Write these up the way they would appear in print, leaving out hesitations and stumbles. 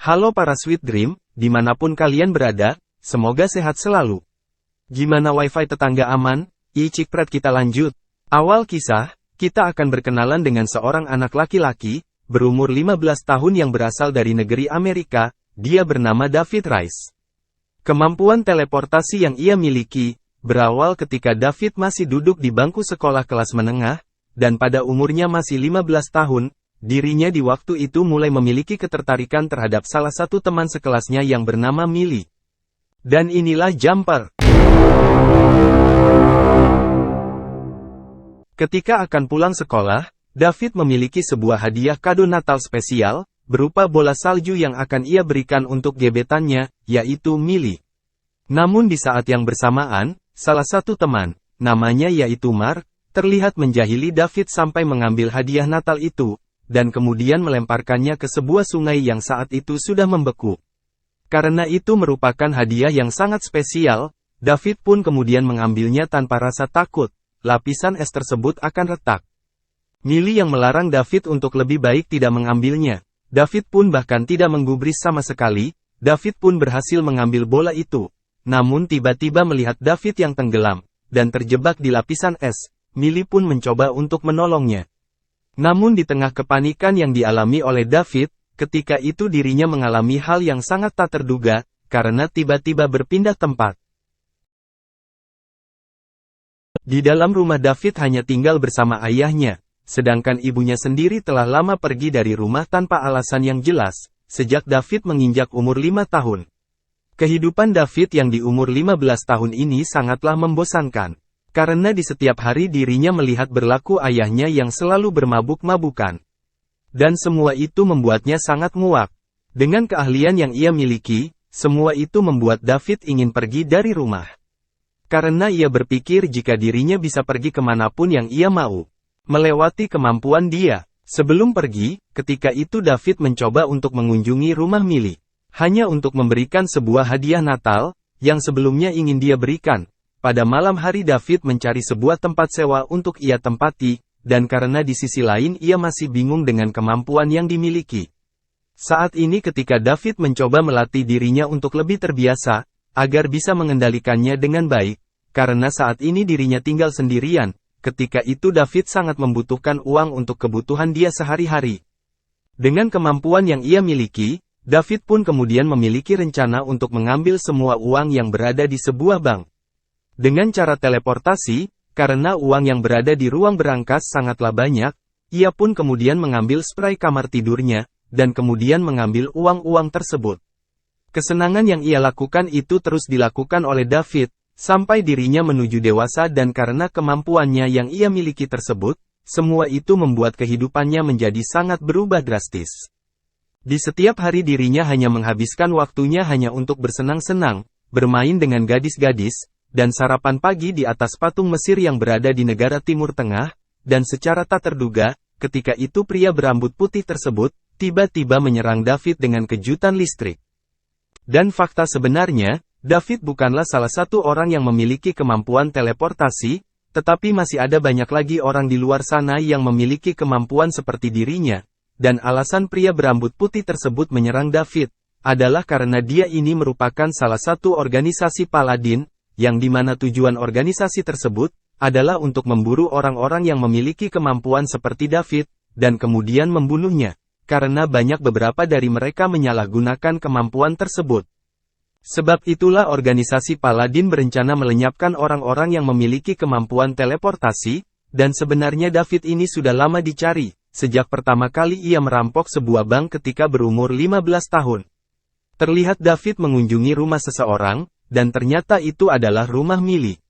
Halo para Sweet Dream, dimanapun kalian berada, semoga sehat selalu. Gimana wifi tetangga aman? Icikpret kita lanjut. Awal kisah, kita akan berkenalan dengan seorang anak laki-laki, berumur 15 tahun yang berasal dari negeri Amerika, dia bernama David Rice. Kemampuan teleportasi yang ia miliki, berawal ketika David masih duduk di bangku sekolah kelas menengah, dan pada umurnya masih 15 tahun, dirinya di waktu itu mulai memiliki ketertarikan terhadap salah satu teman sekelasnya yang bernama Millie. Dan inilah Jumper. Ketika akan pulang sekolah, David memiliki sebuah hadiah kado Natal spesial, berupa bola salju yang akan ia berikan untuk gebetannya, yaitu Millie. Namun di saat yang bersamaan, salah satu teman, namanya yaitu Mark, terlihat menjahili David sampai mengambil hadiah Natal itu, dan kemudian melemparkannya ke sebuah sungai yang saat itu sudah membeku. Karena itu merupakan hadiah yang sangat spesial, David pun kemudian mengambilnya tanpa rasa takut, lapisan es tersebut akan retak. Millie yang melarang David untuk lebih baik tidak mengambilnya. David pun bahkan tidak menggubris sama sekali, David pun berhasil mengambil bola itu. Namun tiba-tiba melihat David yang tenggelam, dan terjebak di lapisan es, Millie pun mencoba untuk menolongnya. Namun di tengah kepanikan yang dialami oleh David, ketika itu dirinya mengalami hal yang sangat tak terduga, karena tiba-tiba berpindah tempat. Di dalam rumah David hanya tinggal bersama ayahnya, sedangkan ibunya sendiri telah lama pergi dari rumah tanpa alasan yang jelas, sejak David menginjak umur 5 tahun. Kehidupan David yang di umur 15 tahun ini sangatlah membosankan. Karena di setiap hari dirinya melihat berlaku ayahnya yang selalu bermabuk-mabukan. Dan semua itu membuatnya sangat muak. Dengan keahlian yang ia miliki, semua itu membuat David ingin pergi dari rumah. Karena ia berpikir jika dirinya bisa pergi kemanapun yang ia mau. Melewati kemampuan dia. Sebelum pergi, ketika itu David mencoba untuk mengunjungi rumah Millie. Hanya untuk memberikan sebuah hadiah Natal, yang sebelumnya ingin dia berikan. Pada malam hari David mencari sebuah tempat sewa untuk ia tempati, dan karena di sisi lain ia masih bingung dengan kemampuan yang dimiliki. Saat ini ketika David mencoba melatih dirinya untuk lebih terbiasa, agar bisa mengendalikannya dengan baik, karena saat ini dirinya tinggal sendirian, ketika itu David sangat membutuhkan uang untuk kebutuhan dia sehari-hari. Dengan kemampuan yang ia miliki, David pun kemudian memiliki rencana untuk mengambil semua uang yang berada di sebuah bank. Dengan cara teleportasi, karena uang yang berada di ruang berangkas sangatlah banyak, ia pun kemudian mengambil spray kamar tidurnya, dan kemudian mengambil uang-uang tersebut. Kesenangan yang ia lakukan itu terus dilakukan oleh David, sampai dirinya menuju dewasa dan karena kemampuannya yang ia miliki tersebut, semua itu membuat kehidupannya menjadi sangat berubah drastis. Di setiap hari dirinya hanya menghabiskan waktunya hanya untuk bersenang-senang, bermain dengan gadis-gadis, dan sarapan pagi di atas patung Mesir yang berada di negara Timur Tengah, dan secara tak terduga, ketika itu pria berambut putih tersebut, tiba-tiba menyerang David dengan kejutan listrik. Dan fakta sebenarnya, David bukanlah salah satu orang yang memiliki kemampuan teleportasi, tetapi masih ada banyak lagi orang di luar sana yang memiliki kemampuan seperti dirinya, dan alasan pria berambut putih tersebut menyerang David, adalah karena dia ini merupakan salah satu organisasi Paladin, yang dimana tujuan organisasi tersebut, adalah untuk memburu orang-orang yang memiliki kemampuan seperti David, dan kemudian membunuhnya, karena banyak beberapa dari mereka menyalahgunakan kemampuan tersebut. Sebab itulah organisasi Paladin berencana melenyapkan orang-orang yang memiliki kemampuan teleportasi, dan sebenarnya David ini sudah lama dicari, sejak pertama kali ia merampok sebuah bank ketika berumur 15 tahun. Terlihat David mengunjungi rumah seseorang, dan ternyata itu adalah rumah Millie.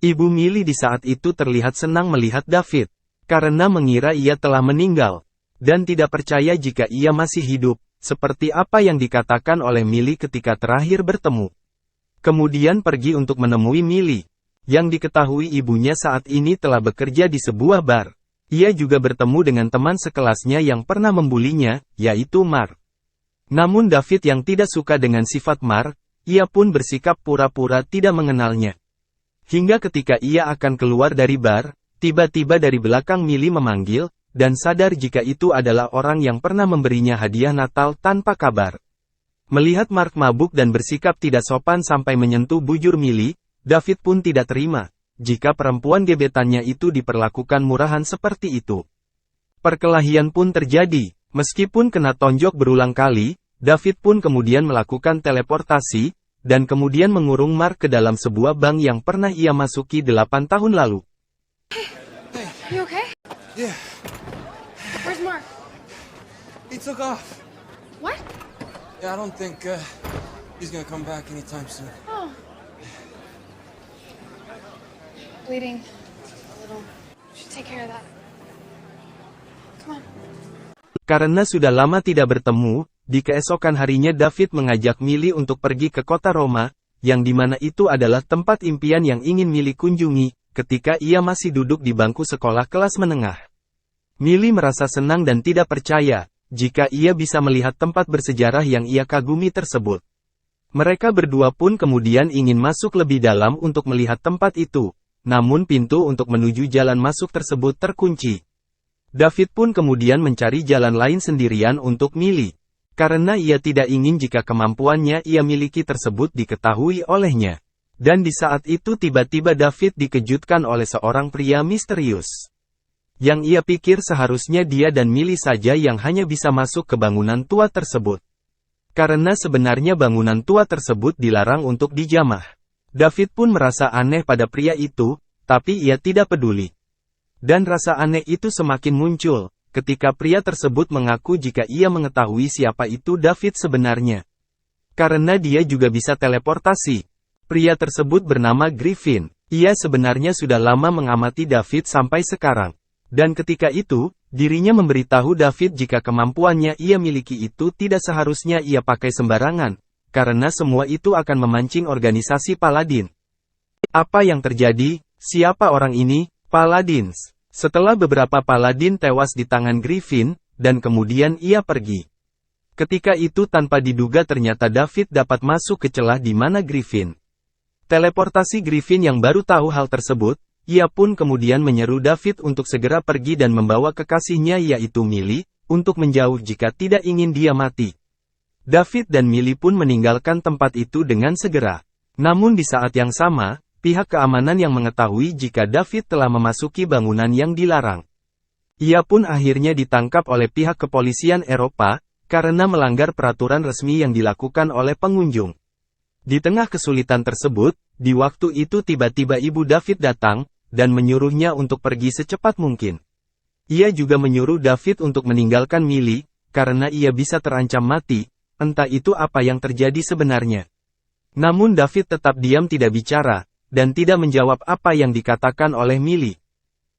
Ibu Millie di saat itu terlihat senang melihat David, karena mengira ia telah meninggal, dan tidak percaya jika ia masih hidup, seperti apa yang dikatakan oleh Millie ketika terakhir bertemu. Kemudian pergi untuk menemui Millie, yang diketahui ibunya saat ini telah bekerja di sebuah bar. Ia juga bertemu dengan teman sekelasnya yang pernah membulinya, yaitu Mark. Namun David yang tidak suka dengan sifat Mark, ia pun bersikap pura-pura tidak mengenalnya. Hingga ketika ia akan keluar dari bar, tiba-tiba dari belakang Millie memanggil, dan sadar jika itu adalah orang yang pernah memberinya hadiah Natal tanpa kabar. Melihat Mark mabuk dan bersikap tidak sopan sampai menyentuh bujur Millie, David pun tidak terima, jika perempuan gebetannya itu diperlakukan murahan seperti itu. Perkelahian pun terjadi, meskipun kena tonjok berulang kali, David pun kemudian melakukan teleportasi, dan kemudian mengurung Mark ke dalam sebuah bank yang pernah ia masuki 8 tahun lalu. Hey, You okay? yeah, Where's Mark? he took off. What? Yeah, I don't think he's gonna come back anytime soon. Oh. Bleeding a little. Should take care of that. Come on. Karena sudah lama tidak bertemu, di keesokan harinya David mengajak Millie untuk pergi ke kota Roma, yang dimana itu adalah tempat impian yang ingin Millie kunjungi, ketika ia masih duduk di bangku sekolah kelas menengah. Millie merasa senang dan tidak percaya, jika ia bisa melihat tempat bersejarah yang ia kagumi tersebut. Mereka berdua pun kemudian ingin masuk lebih dalam untuk melihat tempat itu, namun pintu untuk menuju jalan masuk tersebut terkunci. David pun kemudian mencari jalan lain sendirian untuk Millie, karena ia tidak ingin jika kemampuannya ia miliki tersebut diketahui olehnya. Dan di saat itu tiba-tiba David dikejutkan oleh seorang pria misterius. Yang ia pikir seharusnya dia dan Millie saja yang hanya bisa masuk ke bangunan tua tersebut. Karena sebenarnya bangunan tua tersebut dilarang untuk dijamah. David pun merasa aneh pada pria itu, tapi ia tidak peduli. Dan rasa aneh itu semakin muncul, ketika pria tersebut mengaku jika ia mengetahui siapa itu David sebenarnya. Karena dia juga bisa teleportasi. Pria tersebut bernama Griffin. Ia sebenarnya sudah lama mengamati David sampai sekarang. Dan ketika itu, dirinya memberitahu David jika kemampuannya ia miliki itu tidak seharusnya ia pakai sembarangan, karena semua itu akan memancing organisasi Paladin. Apa yang terjadi? Siapa orang ini? Paladins. Setelah beberapa Paladin tewas di tangan Griffin, dan kemudian ia pergi. Ketika itu tanpa diduga ternyata David dapat masuk ke celah di mana Griffin. Teleportasi Griffin yang baru tahu hal tersebut, ia pun kemudian menyeru David untuk segera pergi dan membawa kekasihnya yaitu Millie, untuk menjauh jika tidak ingin dia mati. David dan Millie pun meninggalkan tempat itu dengan segera. Namun di saat yang sama, pihak keamanan yang mengetahui jika David telah memasuki bangunan yang dilarang. Ia pun akhirnya ditangkap oleh pihak kepolisian Eropa, karena melanggar peraturan resmi yang dilakukan oleh pengunjung. Di tengah kesulitan tersebut, di waktu itu tiba-tiba ibu David datang, dan menyuruhnya untuk pergi secepat mungkin. Ia juga menyuruh David untuk meninggalkan Millie, karena ia bisa terancam mati, entah itu apa yang terjadi sebenarnya. Namun David tetap diam tidak bicara, dan tidak menjawab apa yang dikatakan oleh Millie.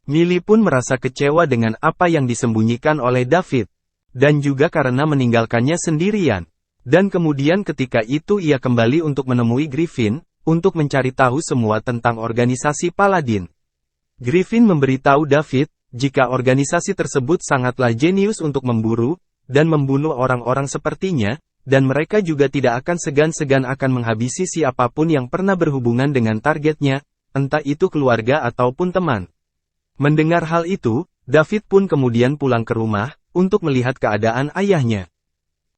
Millie pun merasa kecewa dengan apa yang disembunyikan oleh David, dan juga karena meninggalkannya sendirian. Dan kemudian ketika itu ia kembali untuk menemui Griffin, untuk mencari tahu semua tentang organisasi Paladin. Griffin memberitahu David, jika organisasi tersebut sangatlah jenius untuk memburu, dan membunuh orang-orang sepertinya, dan mereka juga tidak akan segan-segan akan menghabisi siapapun yang pernah berhubungan dengan targetnya, entah itu keluarga ataupun teman. Mendengar hal itu, David pun kemudian pulang ke rumah, untuk melihat keadaan ayahnya.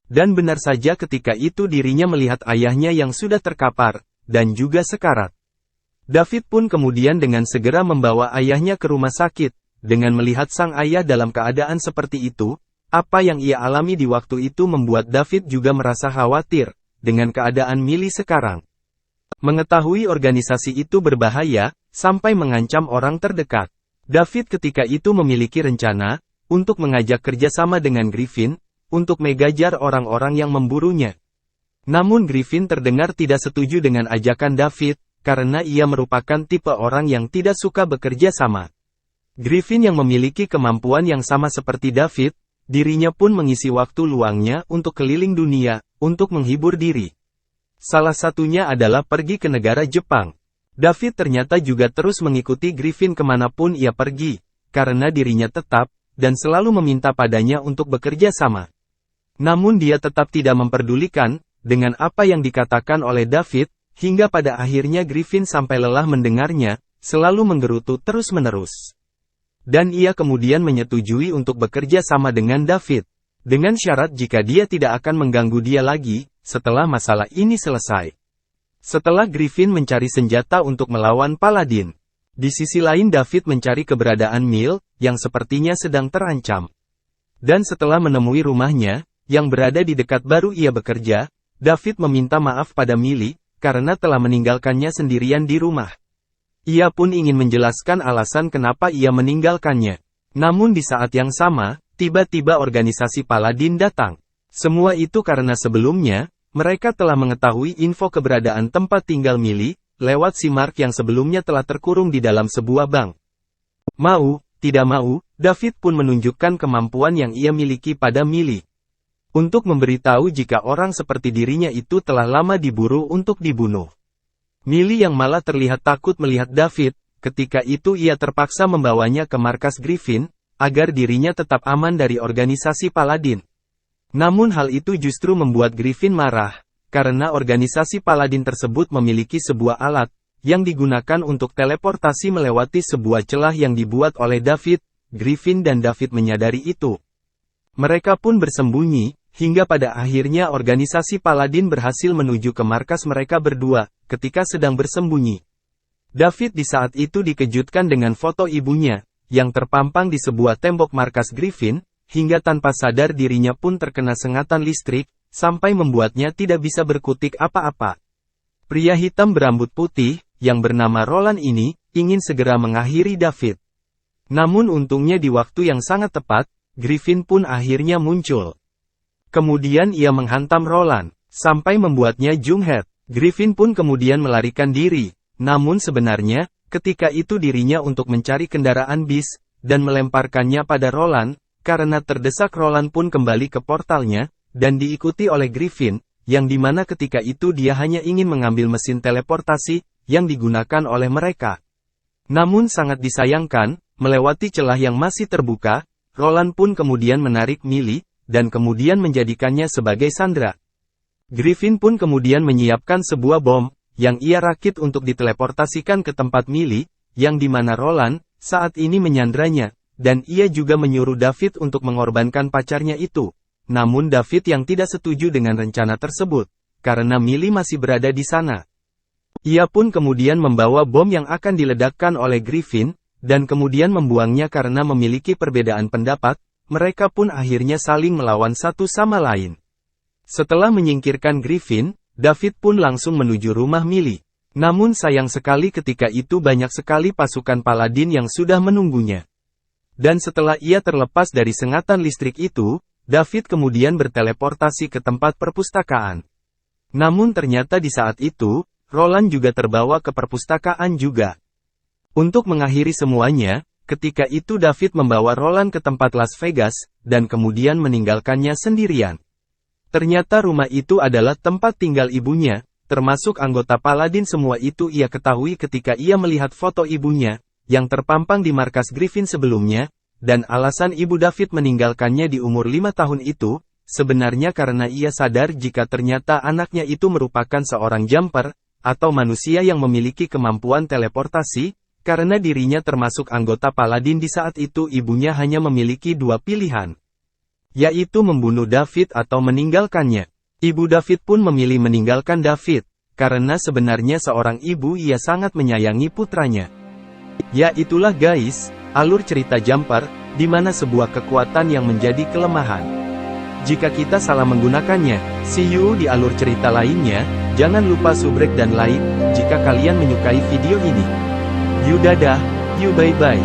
Dan benar saja ketika itu dirinya melihat ayahnya yang sudah terkapar, dan juga sekarat. David pun kemudian dengan segera membawa ayahnya ke rumah sakit, dengan melihat sang ayah dalam keadaan seperti itu, apa yang ia alami di waktu itu membuat David juga merasa khawatir, dengan keadaan Millie sekarang. Mengetahui organisasi itu berbahaya, sampai mengancam orang terdekat. David ketika itu memiliki rencana, untuk mengajak kerjasama dengan Griffin, untuk mengajar orang-orang yang memburunya. Namun Griffin terdengar tidak setuju dengan ajakan David, karena ia merupakan tipe orang yang tidak suka bekerja sama. Griffin yang memiliki kemampuan yang sama seperti David, dirinya pun mengisi waktu luangnya untuk keliling dunia, untuk menghibur diri. Salah satunya adalah pergi ke negara Jepang. David ternyata juga terus mengikuti Griffin kemanapun ia pergi, karena dirinya tetap, dan selalu meminta padanya untuk bekerja sama. Namun dia tetap tidak memperdulikan, dengan apa yang dikatakan oleh David, hingga pada akhirnya Griffin sampai lelah mendengarnya, selalu menggerutu terus-menerus. Dan ia kemudian menyetujui untuk bekerja sama dengan David. Dengan syarat jika dia tidak akan mengganggu dia lagi, setelah masalah ini selesai. Setelah Griffin mencari senjata untuk melawan Paladin, di sisi lain David mencari keberadaan Mil, yang sepertinya sedang terancam. Dan setelah menemui rumahnya, yang berada di dekat baru ia bekerja, David meminta maaf pada Millie, karena telah meninggalkannya sendirian di rumah. Ia pun ingin menjelaskan alasan kenapa ia meninggalkannya. Namun di saat yang sama, tiba-tiba organisasi Paladin datang. Semua itu karena sebelumnya, mereka telah mengetahui info keberadaan tempat tinggal Millie, lewat si Mark yang sebelumnya telah terkurung di dalam sebuah bank. Mau, tidak mau, David pun menunjukkan kemampuan yang ia miliki pada Millie. Untuk memberitahu jika orang seperti dirinya itu telah lama diburu untuk dibunuh. Millie yang malah terlihat takut melihat David, ketika itu ia terpaksa membawanya ke markas Griffin, agar dirinya tetap aman dari organisasi Paladin. Namun hal itu justru membuat Griffin marah, karena organisasi Paladin tersebut memiliki sebuah alat, yang digunakan untuk teleportasi melewati sebuah celah yang dibuat oleh David. Griffin dan David menyadari itu. Mereka pun bersembunyi, hingga pada akhirnya organisasi Paladin berhasil menuju ke markas mereka berdua, ketika sedang bersembunyi. David di saat itu dikejutkan dengan foto ibunya, yang terpampang di sebuah tembok markas Griffin, hingga tanpa sadar dirinya pun terkena sengatan listrik, sampai membuatnya tidak bisa berkutik apa-apa. Pria hitam berambut putih, yang bernama Roland ini, ingin segera mengakhiri David. Namun untungnya di waktu yang sangat tepat, Griffin pun akhirnya muncul. Kemudian ia menghantam Roland, sampai membuatnya junghead. Griffin pun kemudian melarikan diri, namun sebenarnya, ketika itu dirinya untuk mencari kendaraan bis, dan melemparkannya pada Roland, karena terdesak Roland pun kembali ke portalnya, dan diikuti oleh Griffin, yang dimana ketika itu dia hanya ingin mengambil mesin teleportasi, yang digunakan oleh mereka. Namun sangat disayangkan, melewati celah yang masih terbuka, Roland pun kemudian menarik Millie, dan kemudian menjadikannya sebagai sandera. Griffin pun kemudian menyiapkan sebuah bom, yang ia rakit untuk diteleportasikan ke tempat Millie, yang dimana Roland, saat ini menyandranya, dan ia juga menyuruh David untuk mengorbankan pacarnya itu. Namun David yang tidak setuju dengan rencana tersebut, karena Millie masih berada di sana. Ia pun kemudian membawa bom yang akan diledakkan oleh Griffin, dan kemudian membuangnya karena memiliki perbedaan pendapat, mereka pun akhirnya saling melawan satu sama lain. Setelah menyingkirkan Griffin, David pun langsung menuju rumah Millie. Namun sayang sekali ketika itu banyak sekali pasukan Paladin yang sudah menunggunya. Dan setelah ia terlepas dari sengatan listrik itu, David kemudian berteleportasi ke tempat perpustakaan. Namun ternyata di saat itu, Roland juga terbawa ke perpustakaan juga. Untuk mengakhiri semuanya, ketika itu David membawa Roland ke tempat Las Vegas, dan kemudian meninggalkannya sendirian. Ternyata rumah itu adalah tempat tinggal ibunya, termasuk anggota Paladin. Semua itu ia ketahui ketika ia melihat foto ibunya, yang terpampang di markas Griffin sebelumnya, dan alasan ibu David meninggalkannya di umur 5 tahun itu, sebenarnya karena ia sadar jika ternyata anaknya itu merupakan seorang jumper, atau manusia yang memiliki kemampuan teleportasi, karena dirinya termasuk anggota Paladin. Di saat itu ibunya hanya memiliki dua pilihan, yaitu membunuh David atau meninggalkannya. Ibu David pun memilih meninggalkan David, karena sebenarnya seorang ibu ia sangat menyayangi putranya. Ya itulah guys, alur cerita Jumper, di mana sebuah kekuatan yang menjadi kelemahan. Jika kita salah menggunakannya, see you di alur cerita lainnya. Jangan lupa subrek dan like, jika kalian menyukai video ini. You dadah, you bye bye.